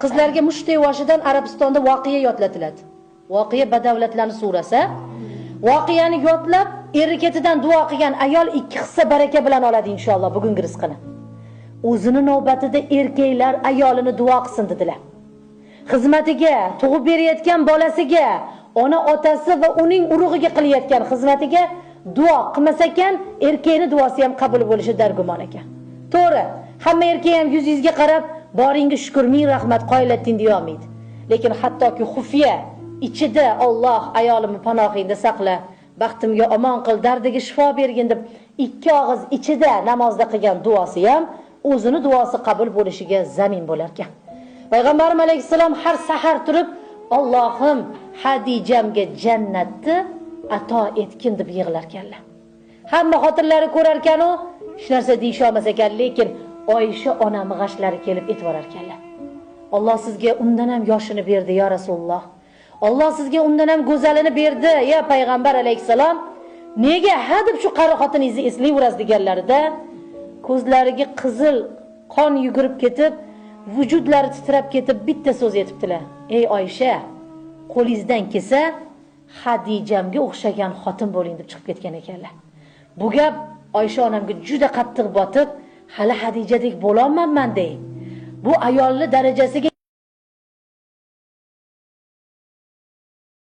Qizlarga mushtay yoshidan Arabistonda voqea yodlatiladi. Voqea Badavlatlarning surasi. Voqeani yodlab, erketidan duo qilgan ayol 2 hissa baraka bilan oladi inshaalloh bugungi rizqini. O'zini navbatida erkaklar ayolini duo qilsin dedilar. Xizmatiga, tug'ib berayotgan bolasiga, ona otasi va uning urug'iga qilayotgan xizmatiga duo qilmasa ekan, erkakning duosi ham qabul bo'lishi dargumon ekan. To'g'ri, hamma erkak ham yuzingizga qarab, boringga shukr, ming rahmat, qoyillatding deya olmaydi. Lekin hattoki xufiya ichida Alloh ayolimni panohingda saqla, baxtimga omon qil, dardiga shifo bergin deb 2 og'iz ichida namozda qilgan duosi ham o'zini duosi qabul bo'lishiga zamin bo'lar ekan. Payg'ambarimiz alayhisalom har sahar turib, Allohim Hadijamga jannatni ato etgin deb yig'lar ekanlar. Hamma xotinlari ko'rar ekan-u, hech narsa deyish olmas ekan, lekin Oysha onamning g'ashlari kelib etvorar ekanlar. Alloh sizga undan ham yoshini berdi ya Rasululloh. Alloh sizga undan ham go'zalini berdi ya payg'ambar alayhisalom. Nega ha deb shu qari xotiningizni eslayverasiz deganlarida ko'zlariga qizil qon yugurib ketib, vujudlari titrab ketib bitta so'z aytibdilar. Ey Oysha, qo'lingizdan kelsa Hadijamga o'xshagan xotin bo'ling deb chiqib ketgan ekanlar. Bu gap Oysha onamga juda qattiq botib, hali Hadijadek bo'la olmayman dey. Bu ayolning darajasiga